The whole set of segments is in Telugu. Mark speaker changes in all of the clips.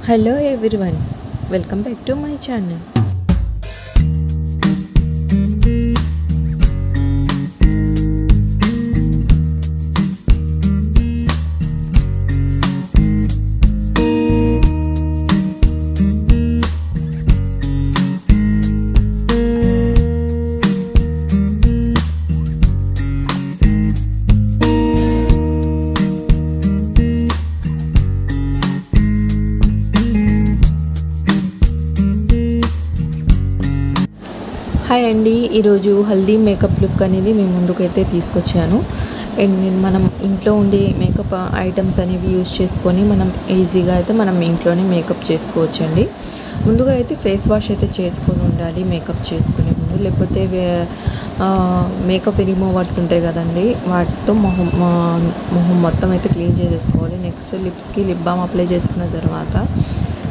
Speaker 1: Hello everyone, welcome back to my channel. Hi అండి, ఈరోజు హల్దీ మేకప్ లుక్ అనేది మేము ముందుకైతే తీసుకొచ్చాను. అండ్ మనం ఇంట్లో ఉండే మేకప్ ఐటమ్స్ అనేవి యూజ్ చేసుకొని మనం ఈజీగా అయితే మనం ఇంట్లోనే మేకప్ చేసుకోవచ్చు అండి. ముందుగా అయితే ఫేస్ వాష్ అయితే చేసుకొని ఉండాలి మేకప్ చేసుకునే ముందు, లేకపోతే మేకప్ రిమూవర్స్ ఉంటాయి కదండి, వాటితో మొహం మొత్తం అయితే క్లీన్ చేసేసుకోవాలి. నెక్స్ట్ లిప్స్కి లిప్ బామ్ అప్లై చేసుకున్న తర్వాత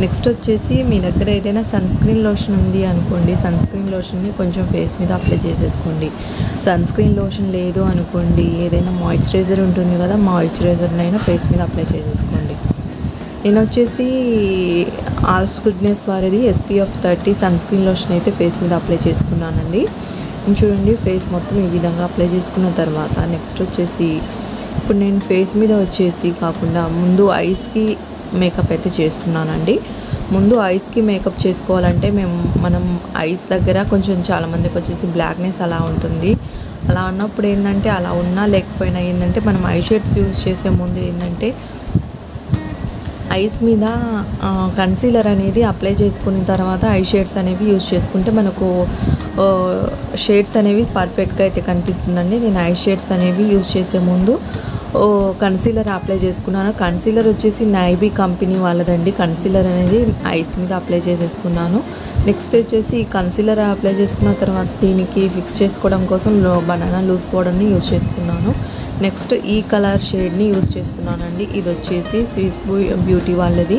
Speaker 1: నెక్స్ట్ వచ్చేసి మీ దగ్గర ఏదైనా సన్ స్క్రీన్ లోషన్ ఉంది అనుకోండి, సన్ స్క్రీన్ లోషన్ని కొంచెం ఫేస్ మీద అప్లై చేసేసుకోండి. సన్ స్క్రీన్ లోషన్ లేదు అనుకోండి, ఏదైనా మాయిశ్చరైజర్ ఉంటుంది కదా, మాయిశ్చరైజర్నైనా ఫేస్ మీద అప్లై చేసేసుకోండి. నేను వచ్చేసి ఆల్స్ గుడ్నెస్ వారిది SPF 30 సన్ స్క్రీన్ లోషన్ అయితే ఫేస్ మీద అప్లై చేసుకున్నానండి. చూడండి, ఫేస్ మొత్తం ఈ విధంగా అప్లై చేసుకున్న తర్వాత నెక్స్ట్ వచ్చేసి ఇప్పుడు నేను ఫేస్ మీద వచ్చేసి కాకుండా ముందు ఐస్కి మేకప్ అయితే చేస్తున్నానండి. ముందు ఐస్కి మేకప్ చేసుకోవాలంటే మనం ఐస్ దగ్గర కొంచెం చాలామందికి వచ్చేసి బ్లాక్నెస్ అలా ఉంటుంది. అలా ఉన్నప్పుడు ఏంటంటే, అలా ఉన్నా లేకపోయినా ఏంటంటే, మనం ఐ షేడ్స్ యూజ్ చేసే ముందు ఏంటంటే ఐస్ మీద కన్సీలర్ అనేది అప్లై చేసుకున్న తర్వాత ఐ షేడ్స్ అనేవి యూజ్ చేసుకుంటే మనకు షేడ్స్ అనేవి పర్ఫెక్ట్గా అయితే కనిపిస్తుందండి. నేను ఐ షేడ్స్ అనేవి యూజ్ చేసే ముందు కన్సీలర్ అప్లై చేసుకున్నాను. కన్సీలర్ వచ్చేసి నైబీ కంపెనీ వాళ్ళదండి. కన్సీలర్ అనేది ఐస్ మీద అప్లై చేసేసుకున్నాను. నెక్స్ట్ వచ్చేసి కన్సీలర్ అప్లై చేసుకున్న తర్వాత దీనికి ఫిక్స్ చేసుకోవడం కోసం బనానా లూజ్ పౌడర్ని యూజ్ చేసుకున్నాను. నెక్స్ట్ ఈ కలర్ షేడ్ని యూజ్ చేస్తున్నానండి. ఇది వచ్చేసి స్విస్ బ్యూటీ వాళ్ళది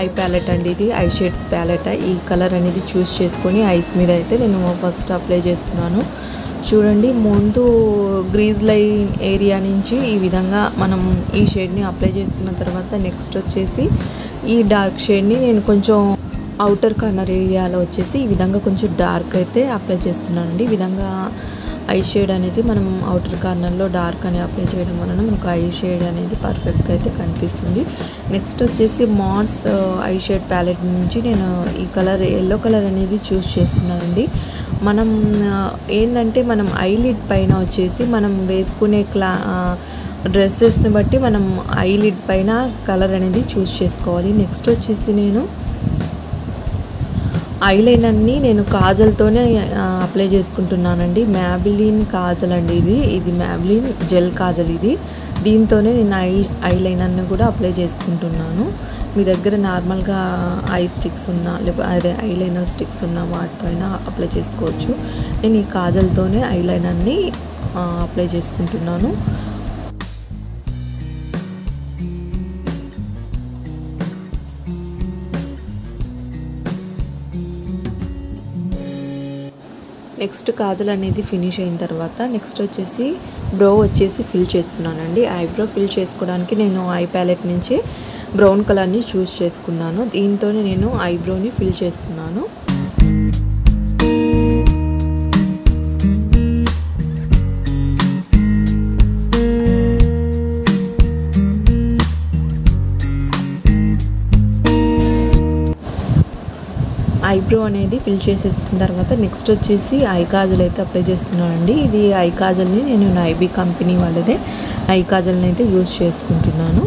Speaker 1: ఐ ప్యాలెట్ అండి. ఇది ఐ షేడ్స్ ప్యాలెట్. ఈ కలర్ అనేది చూస్ చేసుకొని ఐస్ మీద అయితే నేను ఫస్ట్ అప్లై చేస్తున్నాను. చూడండి, ముందు గ్రీజ్ లైన్ ఏరియా నుంచి ఈ విధంగా మనం ఈ షేడ్ని అప్లై చేసుకున్న తర్వాత నెక్స్ట్ వచ్చేసి ఈ డార్క్ షేడ్ని నేను కొంచెం అవుటర్ కార్నర్ ఏరియాలో వచ్చేసి ఈ విధంగా కొంచెం డార్క్ అయితే అప్లై చేస్తున్నానండి. ఈ విధంగా ఐ షేడ్ అనేది మనం అవుటర్ కార్నర్లో డార్క్ అని అప్లై చేయడం వలన మనకు ఐ షేడ్ అనేది పర్ఫెక్ట్గా అయితే కనిపిస్తుంది. నెక్స్ట్ వచ్చేసి మాన్స్ ఐ షేడ్ ప్యాలెట్ నుంచి నేను ఈ కలర్ ఎల్లో కలర్ అనేది చూస్ చేసుకున్నానండి. మనం ఏంటంటే మనం ఐలిడ్ పైన వచ్చేసి మనం వేసుకునే డ్రెస్సెస్ని బట్టి మనం ఐలిడ్ పైన కలర్ అనేది చూస్ చేసుకోవాలి. నెక్స్ట్ వచ్చేసి నేను ఐలైనర్ని నేను కాజల్తోనే అప్లై చేసుకుంటున్నానండి. మ్యాబిలిన్ కాజల్ అండి. ఇది మ్యాబిలిన్ జెల్ కాజల్. దీంతోనే నేను ఐలైనర్ని కూడా అప్లై చేసుకుంటున్నాను. మీ దగ్గర నార్మల్గా ఐ స్టిక్స్ ఉన్నా లేకపోతే ఐలైనర్ స్టిక్స్ ఉన్న వాటితో అయినా అప్లై చేసుకోవచ్చు. నేను ఈ కాజల్తోనే ఐలైనర్ని అప్లై చేసుకుంటున్నాను. నెక్స్ట్ కాజల్ అనేది ఫినిష్ అయిన తర్వాత నెక్స్ట్ వచ్చేసి బ్రో వచ్చేసి ఫిల్ చేస్తున్నానండి. ఐబ్రో ఫిల్ చేసుకోవడానికి నేను ఐ ప్యాలెట్ నుంచి బ్రౌన్ కలర్ని చూస్ చేసుకున్నాను. దీంతోనే నేను ఐబ్రోని ఫిల్ చేస్తున్నాను. ఐబ్రో అనేది ఫిల్ చేసేసిన తర్వాత నెక్స్ట్ వచ్చేసి ఐ కాజల్ అయితే అప్లై చేస్తున్నానండి. ఇది ఐ కాజల్ని నేను నైబీ కంపెనీ వాళ్ళదే ఐ కాజల్ని అయితే యూజ్ చేసుకుంటున్నాను.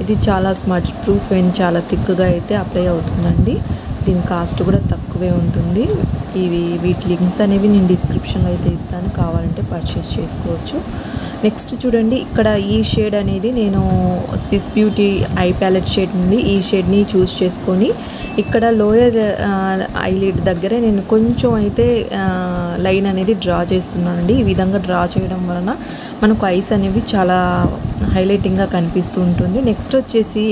Speaker 1: ఇది చాలా స్మడ్జ్ ప్రూఫ్ అండ్ చాలా థిక్గా అయితే అప్లై అవుతుందండి. దీని కాస్ట్ కూడా తక్కువే ఉంటుంది. వీటి లింక్స్ అనేవి నేను డిస్క్రిప్షన్లో అయితే ఇస్తాను, కావాలంటే పర్చేస్ చేసుకోవచ్చు. నెక్స్ట్ చూడండి, ఇక్కడ ఈ షేడ్ అనేది నేను Swiss beauty eye palette shade నుండి ఈ షేడ్ని చూస్ చేసుకొని ఇక్కడ లోయర్ ఐలిడ్ దగ్గర నేను కొంచెం అయితే లైన్ అనేది డ్రా చేస్తున్నానండి. ఈ విధంగా డ్రా చేయడం వలన మనకు ఐస్ అనేవి చాలా హైలైటింగ్గా కనిపిస్తూ ఉంటుంది. నెక్స్ట్ వచ్చేసి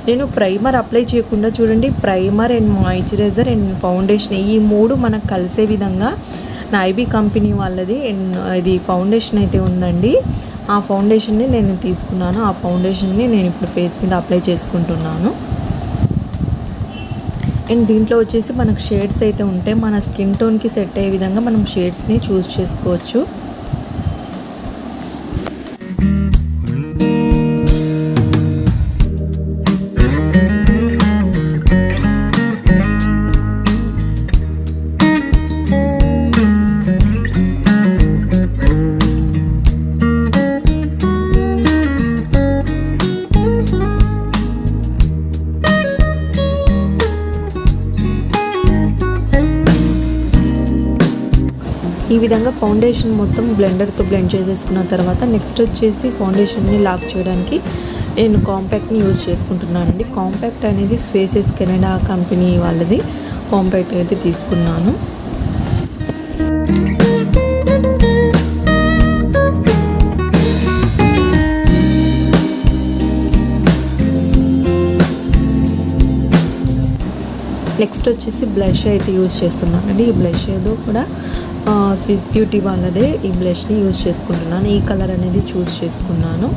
Speaker 1: నేను ప్రైమర్ అప్లై చేయకుండా చూడండి, primer and moisturiser and foundation ఈ మూడు మనకు కలిసే విధంగా నైబీ కంపెనీ వాళ్ళది ఇది ఫౌండేషన్ అయితే ఉందండి. ఆ ఫౌండేషన్ని నేను తీసుకున్నాను. ఆ ఫౌండేషన్ని నేను ఇప్పుడు ఫేస్ మీద అప్లై చేసుకుంటున్నాను. అండ్ దీంట్లో వచ్చేసి మనకు షేడ్స్ అయితే ఉంటాయి. మన స్కిన్ టోన్కి సెట్ అయ్యే విధంగా మనం షేడ్స్ని చూస్ చేసుకోవచ్చు. ఈ విధంగా ఫౌండేషన్ మొత్తం బ్లెండర్తో బ్లెండ్ చేసేసుకున్న తర్వాత నెక్స్ట్ వచ్చేసి ఫౌండేషన్ని లాక్ చేయడానికి నేను కాంపాక్ట్ని యూజ్ చేసుకుంటున్నానండి. కాంపాక్ట్ అనేది ఫేసెస్ కెనడా కంపెనీ వాళ్ళది కాంపాక్ట్ అయితే తీసుకున్నాను. నెక్స్ట్ వచ్చేసి బ్లష్ అయితే యూజ్ చేస్తున్నానండి. ఈ బ్లష్ ఏదో కూడా స్విస్ బ్యూటీ వాళ్ళదే ఈ బ్లష్ని యూజ్ చేసుకుంటున్నాను. ఈ కలర్ అనేది చూస్ చేసుకున్నాను.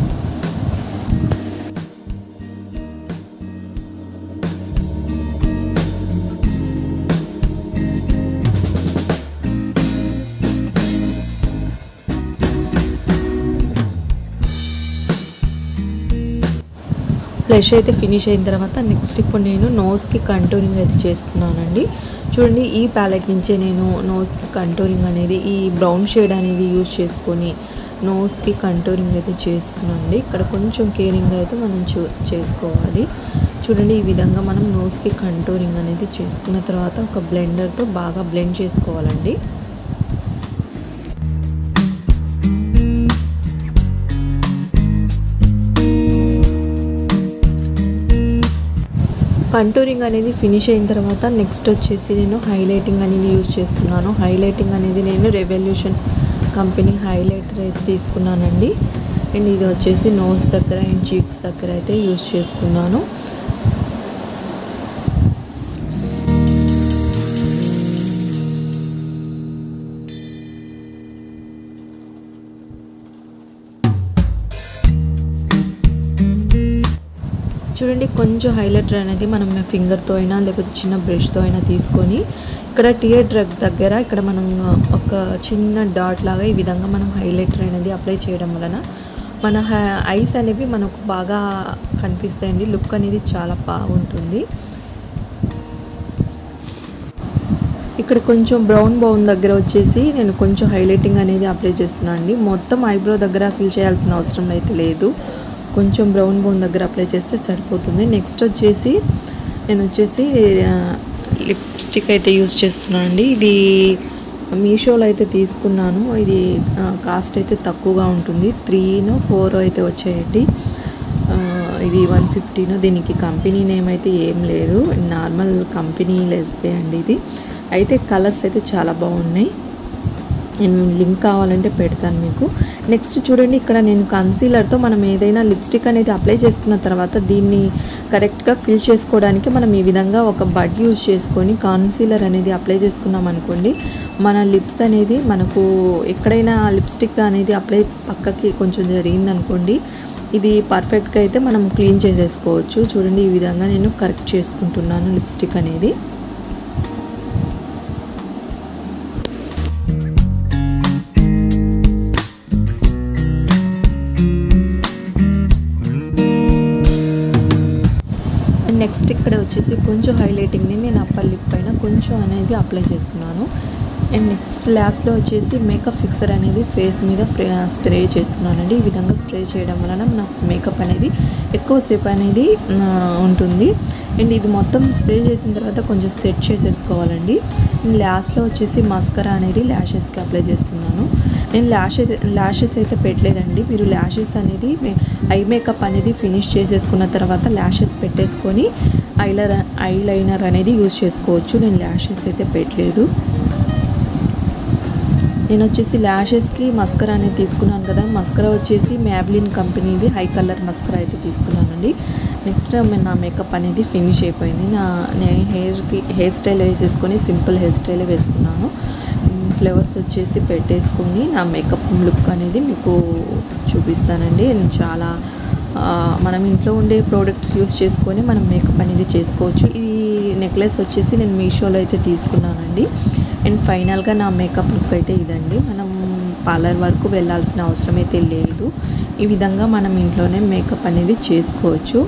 Speaker 1: బ్లష్ అయితే ఫినిష్ అయిన తర్వాత నెక్స్ట్ ఇప్పుడు నేను నోస్కి కంటూరింగ్ అయితే చేస్తున్నానండి. చూడండి, ఈ ప్యాలెట్ నుంచే నేను నోస్కి కంటూరింగ్ అనేది ఈ బ్రౌన్ షేడ్ అనేది యూజ్ చేసుకొని నోస్కి కంటూరింగ్ అయితే చేస్తున్నానండి. ఇక్కడ కొంచెం కేరింగ్ అయితే మనం చేసుకోవాలి. చూడండి, ఈ విధంగా మనం నోస్కి కంటూరింగ్ అనేది చేసుకున్న తర్వాత ఒక బ్లెండర్తో బాగా బ్లెండ్ చేసుకోవాలండి. కంటూరింగ్ అనేది ఫినిష్ అయిన తర్వాత నెక్స్ట్ వచ్చేసి నేను హైలైటింగ్ అనేది యూజ్ చేస్తున్నాను. హైలైటింగ్ అనేది నేను రెవల్యూషన్ కంపెనీ హైలైటర్ అయితే తీసుకున్నానండి. అండ్ ఇది వచ్చేసి నోస్ దగ్గర అండ్ చీక్స్ దగ్గర అయితే యూజ్ చేసుకున్నాను. చూడండి, కొంచెం హైలైటర్ అనేది మనం ఫింగర్తో అయినా లేకపోతే చిన్న బ్రష్తో అయినా తీసుకొని ఇక్కడ టియర్ డ్రగ్ దగ్గర ఇక్కడ మనం ఒక చిన్న డాట్ లాగా ఈ విధంగా మనం హైలైటర్ అనేది అప్లై చేయడం వలన మన ఐస్ అనేవి మనకు బాగా కనిపిస్తాయండి. లుక్ అనేది చాలా బాగుంటుంది. ఇక్కడ కొంచెం బ్రౌన్ దగ్గర వచ్చేసి నేను కొంచెం హైలైటింగ్ అనేది అప్లై చేస్తున్నాను అండి. మొత్తం ఐబ్రో దగ్గర ఫిల్ చేయాల్సిన అవసరం అయితే లేదు. కొంచెం బ్రౌన్ దగ్గర అప్లై చేస్తే సరిపోతుంది. నెక్స్ట్ వచ్చేసి నేను లిప్స్టిక్ అయితే యూజ్ చేస్తున్నాను అండి. ఇది మీషోలో అయితే తీసుకున్నాను. ఇది కాస్ట్ అయితే తక్కువగా ఉంటుంది. 3 or 4 అయితే వచ్చాయండి. ఇది 150. దీనికి కంపెనీ నేమ్ అయితే ఏం లేదు, నార్మల్ కంపెనీ లెస్దే అండి. ఇది అయితే కలర్స్ అయితే చాలా బాగున్నాయి. నేను లింక్ కావాలంటే పెడతాను మీకు. నెక్స్ట్ చూడండి, ఇక్కడ నేను కన్సీలర్తో మనం ఏదైనా లిప్స్టిక్ అనేది అప్లై చేసుకున్న తర్వాత దీన్ని కరెక్ట్గా ఫిల్ చేసుకోవడానికి మనం ఈ విధంగా ఒక బడ్ యూజ్ చేసుకొని కన్సీలర్ అనేది అప్లై చేసుకున్నాం అనుకోండి, మన లిప్స్ అనేది మనకు ఎక్కడైనా లిప్స్టిక్ అనేది అప్లై పక్కకి కొంచెం జరిగిందనుకోండి, ఇది పర్ఫెక్ట్గా అయితే మనం క్లీన్ చేసేసుకోవచ్చు. చూడండి, ఈ విధంగా నేను కరెక్ట్ చేసుకుంటున్నాను లిప్స్టిక్ అనేది. నెక్స్ట్ ఇక్కడ వచ్చేసి కొంచెం హైలైటింగ్ని నేను అప్పర్ లిప్ పైన కొంచెం అనేది అప్లై చేస్తున్నాను. అండ్ నెక్స్ట్ లాస్ట్లో వచ్చేసి మేకప్ ఫిక్సర్ అనేది ఫేస్ మీద స్ప్రే చేస్తున్నానండి. ఈ విధంగా స్ప్రే చేయడం వలన నాకు మేకప్ అనేది ఎక్కువసేపు అనేది ఉంటుంది. అండ్ ఇది మొత్తం స్ప్రే చేసిన తర్వాత కొంచెం సెట్ చేసేసుకోవాలండి. అండ్ లాస్ట్లో వచ్చేసి మస్కరా అనేది ల్యాషెస్కి అప్లై చేస్తున్నాను. నేను ల్యాషెస్ అయితే పెట్టలేదండి. మీరు ల్యాషెస్ అనేది ఐ మేకప్ అనేది ఫినిష్ చేసేసుకున్న తర్వాత ల్యాషెస్ పెట్టేసుకొని ఐలైనర్ అనేది యూజ్ చేసుకోవచ్చు. నేను ల్యాషెస్ అయితే పెట్టలేదు. నేను వచ్చేసి ల్యాషెస్కి మస్కరా అనేది తీసుకున్నాను కదా. మస్కరా వచ్చేసి మ్యాబ్లిన్ కంపెనీది హై కలర్ మస్కరా అయితే తీసుకున్నానండి. నెక్స్ట్ నా మేకప్ అనేది ఫినిష్ అయిపోయింది. నేను హెయిర్ స్టైల్ వేసేసుకొని సింపుల్ హెయిర్ స్టైల్ వేసుకున్నాను. ఫ్లవర్స్ వచ్చేసి పెట్టేసుకొని నా మేకప్ లుక్ అనేది మీకు చూపిస్తానండి. చాలా మనం ఇంట్లో ఉండే ప్రోడక్ట్స్ యూస్ చేసుకొని మనం మేకప్ అనేది చేసుకోవచ్చు. ఈ నెక్లెస్ వచ్చేసి నేను మీషోలో అయితే తీసుకున్నానండి. అండ్ ఫైనల్గా నా మేకప్ లుక్ అయితే ఇదండి. మనం పార్లర్ వరకు వెళ్ళాల్సిన అవసరం అయితే లేదు. ఈ విధంగా మనం ఇంట్లోనే మేకప్ అనేది చేసుకోవచ్చు.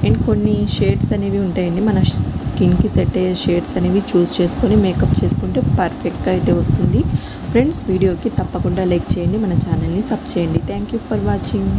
Speaker 1: అండ్ కొన్ని షేడ్స్ అనేవి ఉంటాయండి, మన స్కిన్కి సెట్ అయ్యే షేడ్స్ అనేవి చూస్ చేసుకొని మేకప్ చేసుకుంటే పర్ఫెక్ట్గా అయితే వస్తుంది. ఫ్రెండ్స్, వీడియోకి తప్పకుండా లైక్ చేయండి, మన ఛానల్ని సబ్ చేయండి. Thank you for watching.